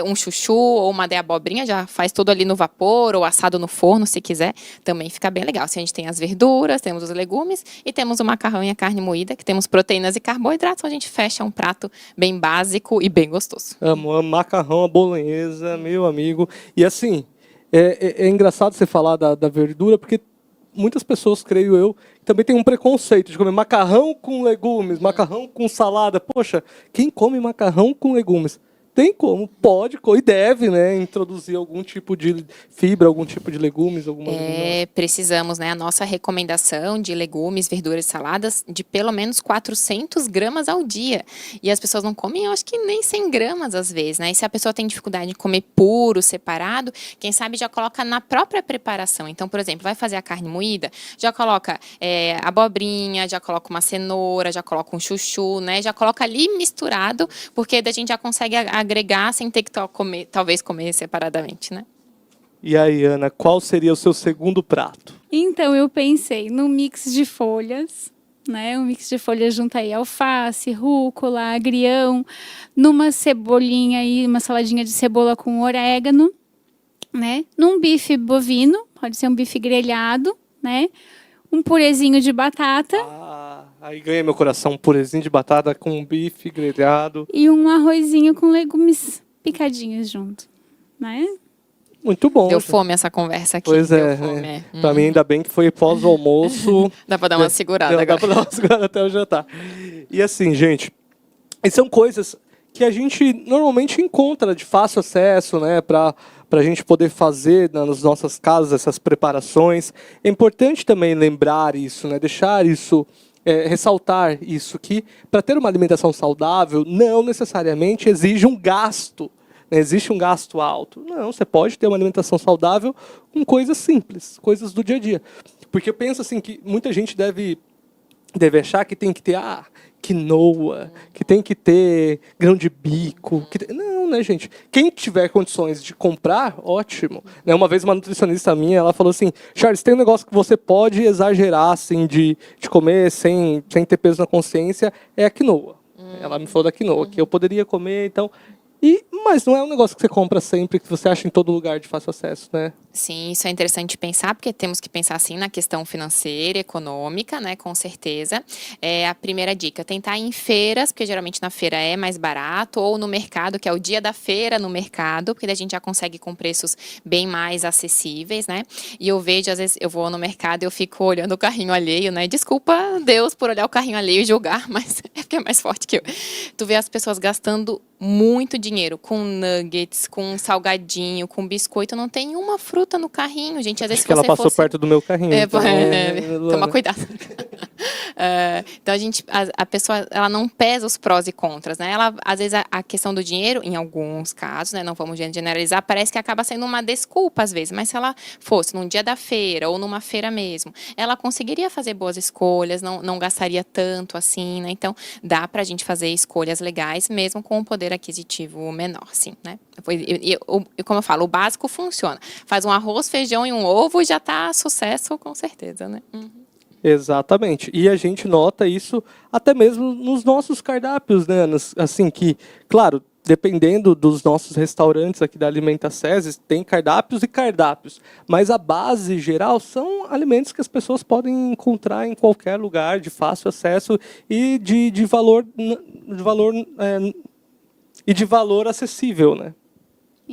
um chuchu ou uma de abobrinha, já faz tudo ali no vapor ou assado no forno, se quiser, também fica bem legal. Se a gente tem as verduras, temos os legumes e temos o macarrão e a carne moída, que temos proteínas e carboidratos, a gente fecha um prato bem básico e bem gostoso. Amo macarrão, a bolonhesa, meu amigo. E assim, é engraçado você falar da verdura, porque muitas pessoas, creio eu, também tem um preconceito de comer macarrão com legumes, macarrão com salada. Poxa, quem come macarrão com legumes? Tem como, pode e deve, né, introduzir algum tipo de fibra, algum tipo de legumes, alguma precisamos, né, a nossa recomendação de legumes, verduras e saladas de pelo menos 400 gramas ao dia. E as pessoas não comem, eu acho que nem 100 gramas às vezes, né? E se a pessoa tem dificuldade de comer puro, separado, quem sabe já coloca na própria preparação. Então, por exemplo, vai fazer a carne moída, já coloca abobrinha, já coloca uma cenoura, já coloca um chuchu, né? Já coloca ali misturado, porque daí a gente já consegue agregar sem ter que talvez comer separadamente, né? E aí, Ana, qual seria o seu segundo prato? Então, eu pensei no mix de folhas, né? Um mix de folhas junto aí alface, rúcula, agrião, numa cebolinha aí, uma saladinha de cebola com orégano, né? Num bife bovino, pode ser um bife grelhado, né? Um purezinho de batata. Aí ganha meu coração, um purezinho de batata com bife grelhado. E um arrozinho com legumes picadinhos junto, né? Muito bom. Deu fome essa conversa aqui. Pois é. Pra mim, ainda bem que foi pós-almoço. Dá pra dar uma segurada agora. Dá pra dar uma segurada até o jantar. E assim, gente, são coisas que a gente normalmente encontra de fácil acesso, né? Pra a gente poder fazer nas nossas casas essas preparações. É importante também lembrar isso, né? Deixar isso... ressaltar isso, que para ter uma alimentação saudável não necessariamente exige um gasto, né? Existe um gasto alto. Não, você pode ter uma alimentação saudável com coisas simples, coisas do dia a dia. Porque eu penso assim que muita gente deve achar que tem que ter quinoa, que tem que ter grão de bico. Não, né, gente? Quem tiver condições de comprar, ótimo. Né? Uma vez uma nutricionista minha, ela falou assim, Charles, tem um negócio que você pode exagerar assim, de comer sem ter peso na consciência, é a quinoa. Ela me falou da quinoa, que eu poderia comer, então... Mas não é um negócio que você compra sempre, que você acha em todo lugar de fácil acesso, né? Sim, isso é interessante pensar, porque temos que pensar, assim, na questão financeira, econômica, né, com certeza. A primeira dica, tentar ir em feiras, porque geralmente na feira é mais barato, ou no mercado, que é o dia da feira no mercado, porque daí a gente já consegue com preços bem mais acessíveis, né? E eu vejo, às vezes, eu vou no mercado e eu fico olhando o carrinho alheio, né? Desculpa, Deus, por olhar o carrinho alheio e julgar, mas é porque é mais forte que eu. Tu vê as pessoas gastando muito dinheiro com nuggets, com salgadinho, com biscoito, não tem uma fruta no carrinho, gente. Às vezes, acho que ela passou perto do meu carrinho. Toma cuidado. Então, a pessoa, ela não pesa os prós e contras, né? Ela, às vezes, a questão do dinheiro, em alguns casos, né? Não vamos generalizar, parece que acaba sendo uma desculpa, às vezes. Mas se ela fosse num dia da feira ou numa feira mesmo, ela conseguiria fazer boas escolhas, não gastaria tanto assim, né? Então, dá pra gente fazer escolhas legais, mesmo com um poder aquisitivo menor, sim, né? E como eu falo, o básico funciona. Faz um arroz, feijão e um ovo, já tá sucesso, com certeza, né? Exatamente. E a gente nota isso até mesmo nos nossos cardápios, né? Assim que, claro, dependendo dos nossos restaurantes aqui da Alimenta SESI, tem cardápios e cardápios. Mas a base geral são alimentos que as pessoas podem encontrar em qualquer lugar, de fácil acesso e de valor acessível, né?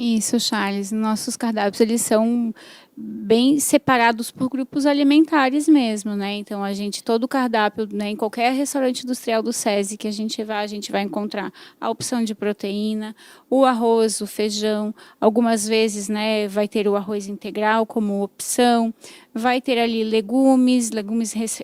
Isso, Charles. Nossos cardápios, eles são bem separados por grupos alimentares mesmo, né? Então, todo o cardápio, né, em qualquer restaurante industrial do SESI que a gente vai encontrar a opção de proteína, o arroz, o feijão, algumas vezes, né, vai ter o arroz integral como opção, vai ter ali legumes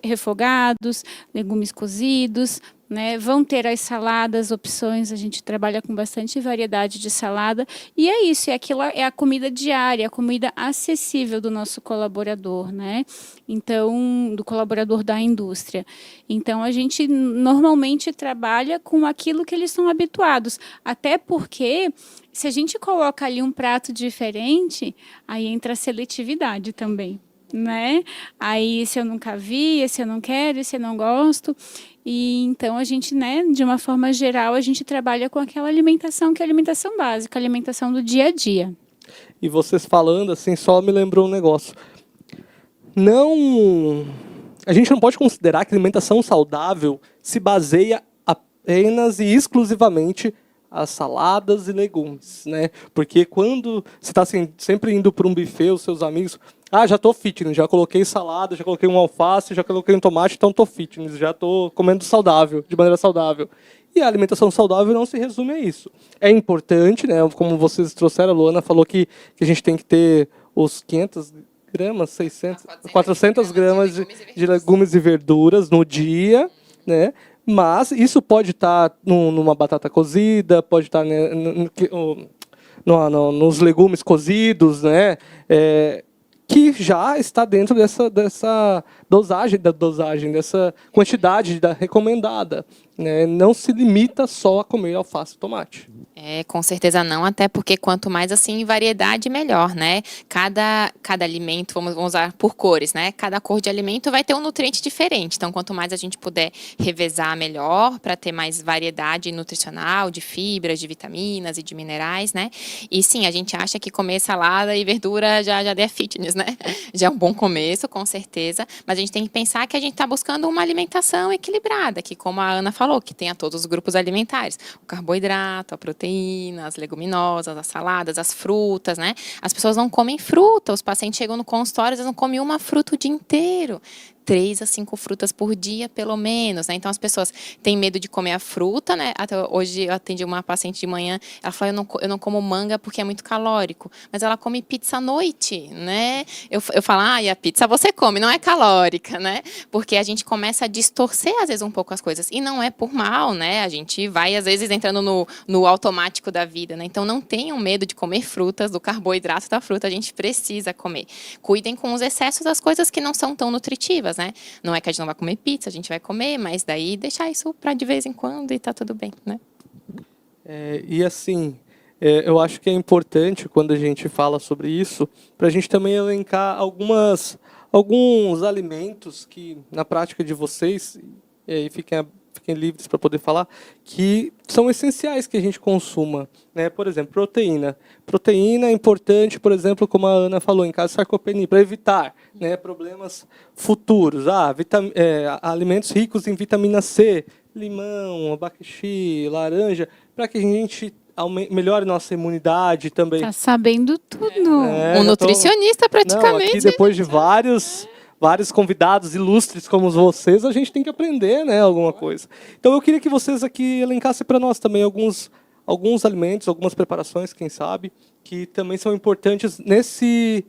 refogados, legumes cozidos, né? Vão ter as saladas, opções, a gente trabalha com bastante variedade de salada, e é isso, é a comida diária, a comida acessível do nosso colaborador, né? Então, do colaborador da indústria. Então, a gente normalmente trabalha com aquilo que eles estão habituados, até porque se a gente coloca ali um prato diferente, aí entra a seletividade também, né? Aí, esse eu nunca vi, esse eu não quero, esse eu não gosto. E então a gente, né, de uma forma geral, a gente trabalha com aquela alimentação que é a alimentação básica, a alimentação do dia a dia. E vocês falando assim, só me lembrou um negócio. A gente não pode considerar que a alimentação saudável se baseia apenas e exclusivamente as saladas e legumes, né? Porque quando você está assim, sempre indo para um buffet, os seus amigos, já estou fitness, já coloquei salada, já coloquei um alface, já coloquei um tomate, então estou fitness, já estou comendo saudável, de maneira saudável. E a alimentação saudável não se resume a isso. É importante, né? Como vocês trouxeram, a Luana falou que a gente tem que ter os 500 gramas, 600, 400 gramas de legumes e verduras no dia, né? Mas isso pode estar numa batata cozida, pode estar, né, nos legumes cozidos, né? Que já está dentro dessa dosagem, dessa quantidade recomendada, né? Não se limita só a comer alface e tomate. Com certeza não, até porque quanto mais assim variedade, melhor, né? Cada alimento, vamos usar por cores, né? Cada cor de alimento vai ter um nutriente diferente. Então, quanto mais a gente puder revezar, melhor, para ter mais variedade nutricional, de fibras, de vitaminas e de minerais, né? E sim, a gente acha que comer salada e verdura já é fitness, né? Já é um bom começo, com certeza. Mas a gente tem que pensar que a gente está buscando uma alimentação equilibrada, que como a Ana falou, que tenha todos os grupos alimentares. O carboidrato, a proteína, as leguminosas, as saladas, as frutas, né? As pessoas não comem fruta, os pacientes chegam no consultório, eles não comem uma fruta o dia inteiro. 3 a 5 frutas por dia, pelo menos, né? Então, as pessoas têm medo de comer a fruta, né? Até hoje, eu atendi uma paciente de manhã, ela falou, eu não como manga porque é muito calórico, mas ela come pizza à noite, né? Eu falo, e a pizza você come, não é calórica, né? Porque a gente começa a distorcer, às vezes, um pouco as coisas, e não é por mal, né? A gente vai, às vezes, entrando no automático da vida, né? Então, não tenham medo de comer frutas, do carboidrato da fruta, a gente precisa comer. Cuidem com os excessos das coisas que não são tão nutritivas, né? Não é que a gente não vai comer pizza, a gente vai comer, mas daí deixar isso para de vez em quando e tá tudo bem, né? E assim, eu acho que é importante quando a gente fala sobre isso, para a gente também elencar alguns alimentos que na prática de vocês, e aí fiquem livres para poder falar, que são essenciais que a gente consuma, né? Por exemplo, proteína. Proteína é importante, por exemplo, como a Ana falou, em caso de sarcopenia, para evitar, né, problemas futuros. Alimentos ricos em vitamina C, limão, abacaxi, laranja, para que a gente melhore nossa imunidade também. Tá sabendo tudo. Um nutricionista, praticamente. Aqui, depois de vários convidados ilustres como vocês, a gente tem que aprender, né, alguma coisa. Então eu queria que vocês aqui elencassem para nós também alguns alimentos, algumas preparações, quem sabe, que também são importantes nesse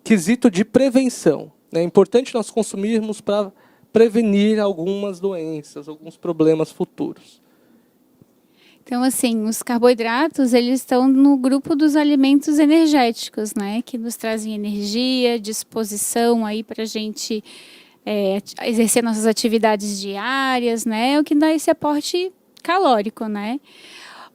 quesito de prevenção. É importante nós consumirmos para prevenir algumas doenças, alguns problemas futuros. Então, assim, os carboidratos, eles estão no grupo dos alimentos energéticos, né? Que nos trazem energia, disposição aí para a gente exercer nossas atividades diárias, né? O que dá esse aporte calórico, né?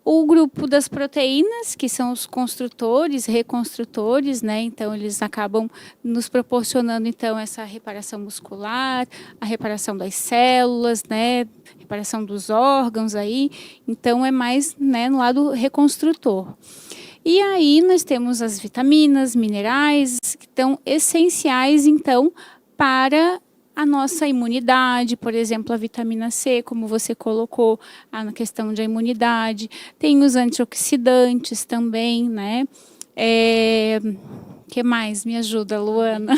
O grupo das proteínas, que são os construtores, reconstrutores, né? Então, eles acabam nos proporcionando, então, essa reparação muscular, a reparação das células, né? Reparação dos órgãos aí. Então, é mais, né, no lado reconstrutor. E aí, nós temos as vitaminas, minerais, que estão essenciais, então, para a nossa imunidade, por exemplo, a vitamina C, como você colocou, na questão da imunidade. Tem os antioxidantes também, né? Que mais? Me ajuda, Luana.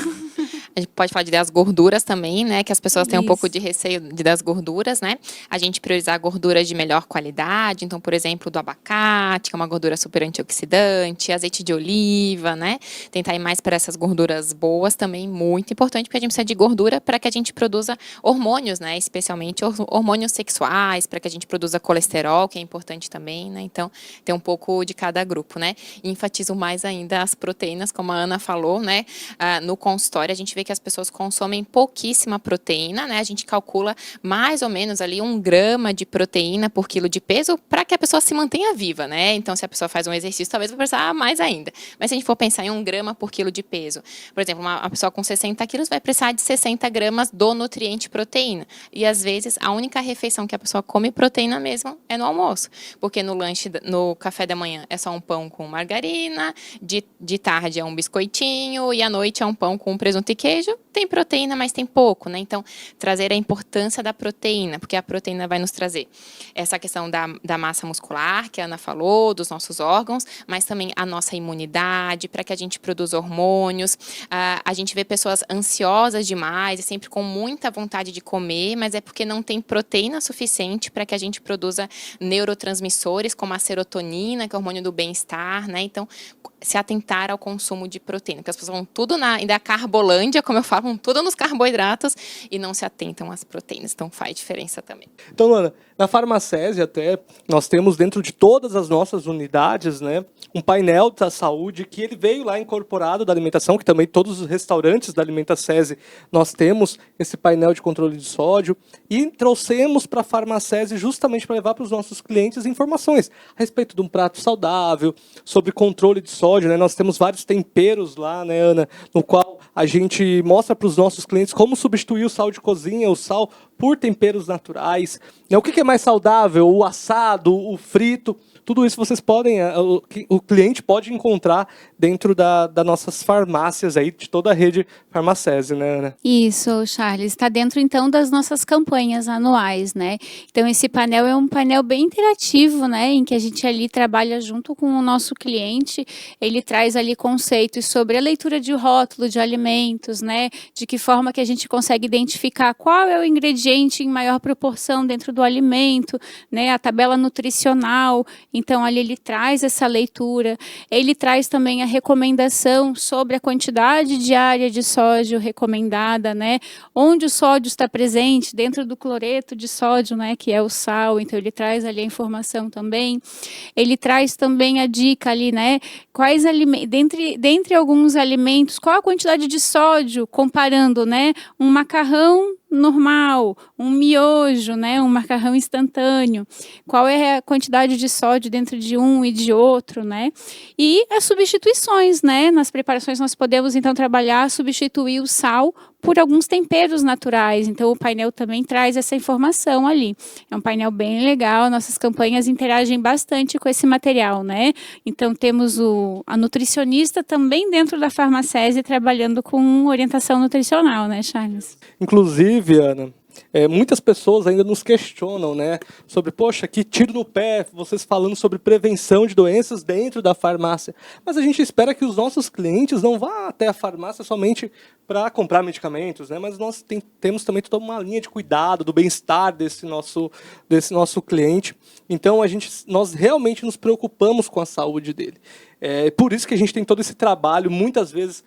A gente pode falar das gorduras também, né? Que as pessoas têm um pouco Isso. de receio das gorduras, né? A gente priorizar gorduras de melhor qualidade, então, por exemplo, do abacate, que é uma gordura super antioxidante, azeite de oliva, né? Tentar ir mais para essas gorduras boas também, muito importante, porque a gente precisa de gordura para que a gente produza hormônios, né? Especialmente hormônios sexuais, para que a gente produza colesterol, que é importante também, né? Então, tem um pouco de cada grupo, né? E enfatizo mais ainda as proteínas, como a Ana falou, né? No consultório, a gente vê que as pessoas consomem pouquíssima proteína, né? A gente calcula mais ou menos ali 1 grama de proteína por quilo de peso para que a pessoa se mantenha viva, né? Então, se a pessoa faz um exercício, talvez vai precisar mais ainda. Mas se a gente for pensar em 1 grama por quilo de peso, por exemplo, uma pessoa com 60 quilos vai precisar de 60 gramas do nutriente proteína. E, às vezes, a única refeição que a pessoa come proteína mesmo é no almoço. Porque no lanche, no café da manhã é só um pão com margarina, de tarde é um biscoitinho e à noite é um pão com presunto e queijo. Tem proteína, mas tem pouco, né? Então, trazer a importância da proteína, porque a proteína vai nos trazer essa questão da massa muscular, que a Ana falou, dos nossos órgãos, mas também a nossa imunidade, para que a gente produza hormônios. A gente vê pessoas ansiosas demais e sempre com muita vontade de comer, mas é porque não tem proteína suficiente para que a gente produza neurotransmissores, como a serotonina, que é o hormônio do bem-estar, né? Então, se atentar ao consumo de proteína, porque as pessoas vão tudo da carbolândia, como eu falo, vão tudo nos carboidratos e não se atentam às proteínas, então faz diferença também. Então, Luana, na Farmacese até, nós temos dentro de todas as nossas unidades, né, um painel da saúde que ele veio lá incorporado da alimentação, que também todos os restaurantes da Alimentacese nós temos esse painel de controle de sódio e trouxemos para a Farmacese justamente para levar para os nossos clientes informações a respeito de um prato saudável, sobre controle de sódio, né? Nós temos vários temperos lá, né, Ana, no qual a gente mostra para os nossos clientes como substituir o sal de cozinha, o sal, por temperos naturais. O que é mais saudável? O assado, o frito. Tudo isso vocês podem, o cliente pode encontrar dentro das nossas farmácias aí, de toda a rede Farmacese, né, Ana? Isso, Charles. Está dentro, então, das nossas campanhas anuais, né? Então, esse painel é um painel bem interativo, né? Em que a gente ali trabalha junto com o nosso cliente. Ele traz ali conceitos sobre a leitura de rótulo de alimentos, né? De que forma que a gente consegue identificar qual é o ingrediente em maior proporção dentro do alimento, né? A tabela nutricional. Então, ali ele traz essa leitura. Ele traz também a recomendação sobre a quantidade diária de sódio recomendada, né? Onde o sódio está presente, dentro do cloreto de sódio, né? Que é o sal. Então, ele traz ali a informação também. Ele traz também a dica ali, né? Quais alimentos, dentre alguns alimentos, qual a quantidade de sódio, comparando, né? Um macarrão normal, um miojo, né, um macarrão instantâneo, qual é a quantidade de sódio dentro de um e de outro, né, e as substituições, né, nas preparações nós podemos então trabalhar, substituir o sal por alguns temperos naturais, então o painel também traz essa informação ali, é um painel bem legal, nossas campanhas interagem bastante com esse material, né, então temos a nutricionista também dentro da Farmacese trabalhando com orientação nutricional, né, Charles? Inclusive, Ana, muitas pessoas ainda nos questionam, né, sobre, poxa, que tiro no pé, vocês falando sobre prevenção de doenças dentro da farmácia. Mas a gente espera que os nossos clientes não vá até a farmácia somente para comprar medicamentos, né, mas nós temos também toda uma linha de cuidado do bem-estar desse nosso cliente. Então, nós realmente nos preocupamos com a saúde dele. Por isso que a gente tem todo esse trabalho, muitas vezes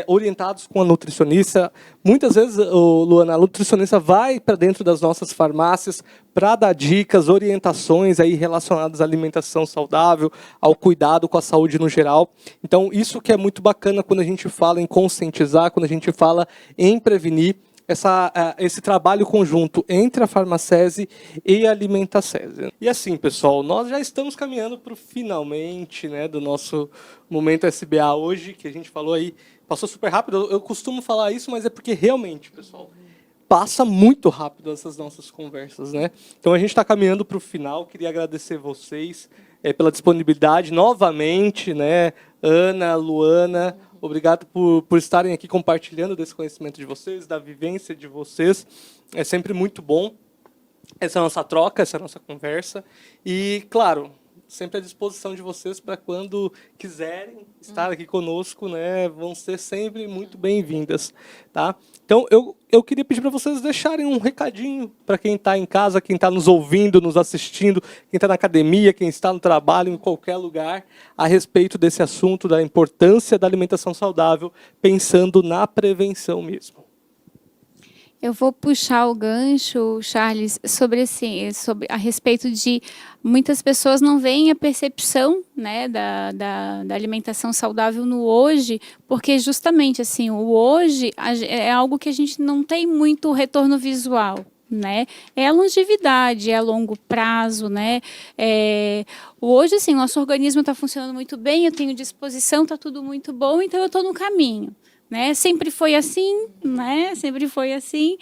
orientados com a nutricionista. Muitas vezes, Luana, a nutricionista vai para dentro das nossas farmácias para dar dicas, orientações aí relacionadas à alimentação saudável, ao cuidado com a saúde no geral. Então, isso que é muito bacana quando a gente fala em conscientizar, quando a gente fala em prevenir, esse trabalho conjunto entre a Farmacese e a Alimentacese. E assim, pessoal, nós já estamos caminhando para o finalmente, né, do nosso Momento SBA hoje, que a gente falou aí, passou super rápido. Eu costumo falar isso, mas é porque realmente, pessoal, passa muito rápido essas nossas conversas, né? Então a gente está caminhando para o final, queria agradecer vocês pela disponibilidade novamente, né? Ana, Luana, Obrigado por estarem aqui compartilhando desse conhecimento de vocês, da vivência de vocês. É sempre muito bom essa nossa troca, essa nossa conversa. E, claro, sempre à disposição de vocês para quando quiserem estar aqui conosco, né, vão ser sempre muito bem-vindas, tá? Então, eu queria pedir para vocês deixarem um recadinho para quem está em casa, quem está nos ouvindo, nos assistindo, quem está na academia, quem está no trabalho, em qualquer lugar, a respeito desse assunto, da importância da alimentação saudável, pensando na prevenção mesmo. Eu vou puxar o gancho, Charles, sobre a respeito de muitas pessoas não veem a percepção, né, da alimentação saudável no hoje, porque justamente assim, o hoje é algo que a gente não tem muito retorno visual. Né? É a longevidade, é a longo prazo, né? Hoje, assim, nosso organismo está funcionando muito bem, eu tenho disposição, está tudo muito bom, então eu estou no caminho. Né? Sempre foi assim, né? Sempre foi assim.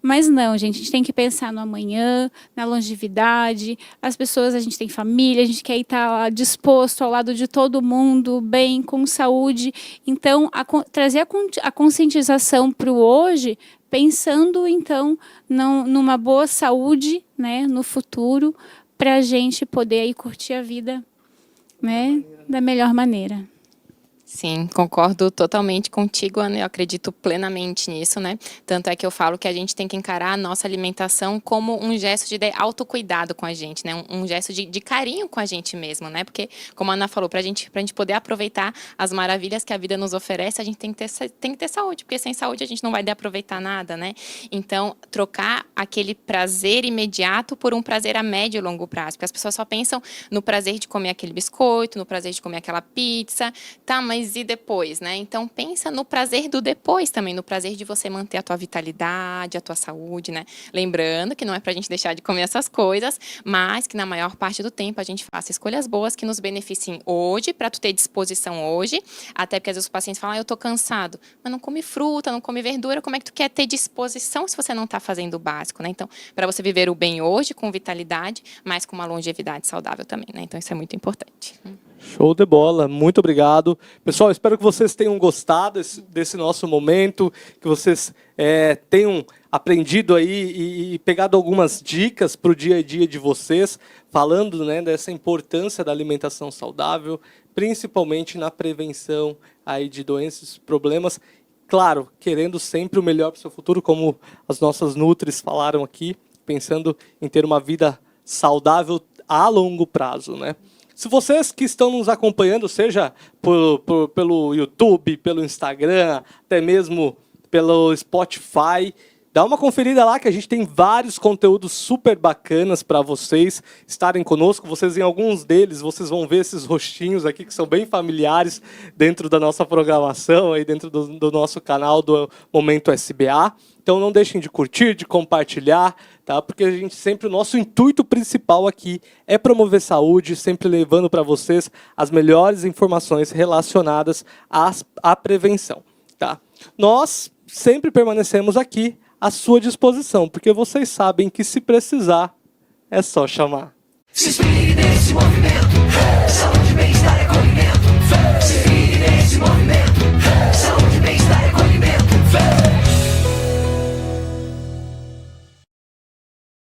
Mas não, gente, a gente tem que pensar no amanhã, na longevidade. As pessoas, a gente tem família, a gente quer estar disposto ao lado de todo mundo, bem, com saúde. Então, trazer a conscientização para o hoje, pensando, então, numa boa saúde, né, no futuro, para a gente poder aí curtir a vida, né, da melhor maneira. Sim, concordo totalmente contigo, Ana, eu acredito plenamente nisso, né? Tanto é que eu falo que a gente tem que encarar a nossa alimentação como um gesto de autocuidado com a gente, né? Um gesto de carinho com a gente mesmo, né? Porque, como a Ana falou, pra gente poder aproveitar as maravilhas que a vida nos oferece, a gente tem que ter saúde, porque sem saúde a gente não vai aproveitar nada, né? Então, trocar aquele prazer imediato por um prazer a médio e longo prazo, porque as pessoas só pensam no prazer de comer aquele biscoito, no prazer de comer aquela pizza, tá, mas e depois, né? Então, pensa no prazer do depois também, no prazer de você manter a tua vitalidade, a tua saúde, né? Lembrando que não é pra gente deixar de comer essas coisas, mas que na maior parte do tempo a gente faça escolhas boas que nos beneficiem hoje, para tu ter disposição hoje, até porque às vezes os pacientes falam, eu tô cansado, mas não come fruta, não come verdura, como é que tu quer ter disposição se você não tá fazendo o básico, né? Então, para você viver o bem hoje, com vitalidade, mas com uma longevidade saudável também, né? Então, isso é muito importante. Show de bola, muito obrigado. Pessoal, espero que vocês tenham gostado desse nosso momento, que vocês tenham aprendido aí e pegado algumas dicas para o dia a dia de vocês, falando, né, dessa importância da alimentação saudável, principalmente na prevenção aí de doenças, problemas. Claro, querendo sempre o melhor para o seu futuro, como as nossas nutris falaram aqui, pensando em ter uma vida saudável a longo prazo, né? Se vocês que estão nos acompanhando, seja pelo YouTube, pelo Instagram, até mesmo pelo Spotify, dá uma conferida lá que a gente tem vários conteúdos super bacanas para vocês estarem conosco. Vocês, em alguns deles, vocês vão ver esses rostinhos aqui que são bem familiares dentro da nossa programação, aí dentro do nosso canal do Momento SBA. Então não deixem de curtir, de compartilhar, tá? Porque a gente sempre, o nosso intuito principal aqui é promover saúde, sempre levando para vocês as melhores informações relacionadas à prevenção, tá? Nós sempre permanecemos aqui à sua disposição, porque vocês sabem que se precisar, é só chamar. Se